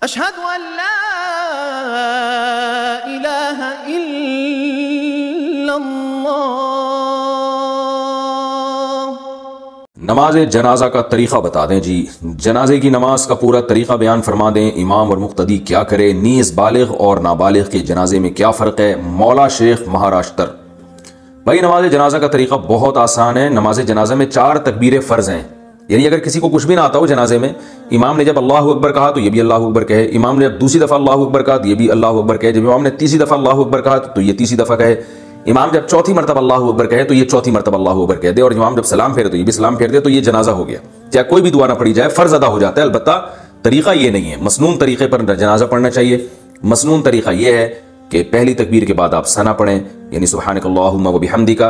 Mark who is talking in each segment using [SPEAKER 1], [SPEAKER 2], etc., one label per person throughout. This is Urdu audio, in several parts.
[SPEAKER 1] اشہد ان لا الہ الا اللہ۔
[SPEAKER 2] نماز جنازہ کا طریقہ بتا دیں جی، جنازے کی نماز کا پورا طریقہ بیان فرما دیں، امام اور مقتدی کیا کرے، نیز بالغ اور نابالغ کے جنازے میں کیا فرق ہے۔ مولا شیخ مہاراشٹر۔ بھائی نماز جنازہ کا طریقہ بہت آسان ہے۔ نماز جنازہ میں 4 تکبیریں فرض ہیں، یعنی اگر کسی کو کچھ بھی نہ آتا ہو جنازے میں، امام نے جب اللہ اکبر کہا تو یہ بھی اللہ اکبر کہے، امام نے جب دوسری دفعہ اللہ اکبر کہا تو یہ بھی اللہ اکبر کہے، جب امام نے تیسری دفعہ اللہ اکبر کہا تو یہ تیسری دفعہ کہے، امام جب چوتھی مرتبہ اللہ اکبر کہے تو یہ چوتھی مرتبہ اللہ اکبر کہہ دے، اور امام جب سلام پھیرے تو یہ بھی سلام پھیر دے، تو یہ جنازہ ہو گیا۔ چاہے کوئی بھی دعا نہ پڑھی جائے، فرض ادا ہو جاتا ہے۔ البتہ طریقہ یہ نہیں ہے، مسنون طریقے پر جنازہ پڑھنا چاہیے۔ مسنون طریقہ یہ ہے کہ پہلی تکبیر کے بعد آپ ثنا پڑھیں، یعنی سبحانک اللہم وبحمدک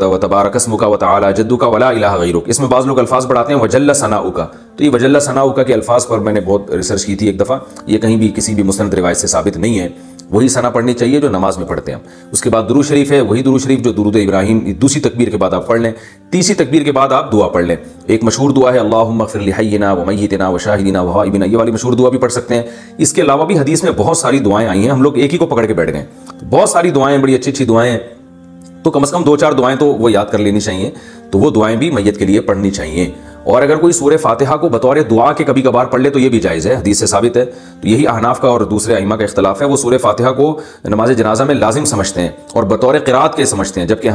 [SPEAKER 2] وتبارک اسمک وتعالی جدک ولا الہ غیرک۔ اس میں بعض لوگ الفاظ بڑھاتے ہیں وجل ثناؤک، تو یہ وجل ثناؤک کے الفاظ پر میں نے بہت ریسرچ کی تھی ایک دفعہ، یہ کہیں بھی کسی بھی مستند روایت سے ثابت نہیں ہے۔ وہی ثنا پڑھنی چاہیے جو نماز میں پڑھتے ہیں۔ اس کے بعد درود شریف ہے، وہی درود شریف جو درود ابراہیم دوسری تکبیر کے بعد آپ پڑھ لیں، تیسری تکبیر کے بعد آپ دعا پڑھ لیں۔ ایک مشہور دعا ہے اللہم اغفر لحینا ومیتنا وشاہدنا وغائبنا، یہ والی مشہور دعا بھی پڑھ سکتے ہیں۔ اس کے علاوہ بھی حدیث میں بہت ساری دعائیں آئی ہیں، ہم لوگ ایک ہی کو پکڑ کے بیٹھ گئے، بہت ساری دعائیں، بڑی اچھی اچھی دعائیں ہیں، تو کم از کم 2-4 دعائیں تو وہ یاد کر لینی چاہیے، تو وہ دعائیں بھی میت کے لیے پڑھنی چاہیے۔ اور اگر کوئی سورہ فاتحہ کو بطور دعا کے کبھی کبھار پڑھ لے تو یہ بھی جائز ہے، حدیث سے ثابت ہے۔ تو یہی احناف کا اور دوسرے ائمہ کا اختلاف ہے، وہ سورہ فاتحہ کو نماز جنازہ میں لازم سمجھتے ہیں اور بطور قرات کے سمجھتے ہیں، جبکہ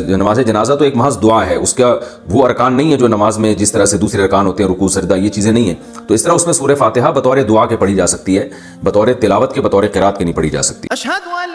[SPEAKER 2] نماز جنازہ تو ایک محض دعا ہے، اس کا وہ ارکان نہیں ہے جو نماز میں جس طرح سے دوسرے ارکان ہوتے ہیں، رکوع سجدہ، یہ چیزیں نہیں ہیں۔ تو اس طرح اس میں سورہ فاتحہ بطور دعا کے پڑھی جا سکتی ہے، بطور تلاوت کے، بطور قرات کے نہیں پڑھی جا سکتی۔
[SPEAKER 1] اشہد ان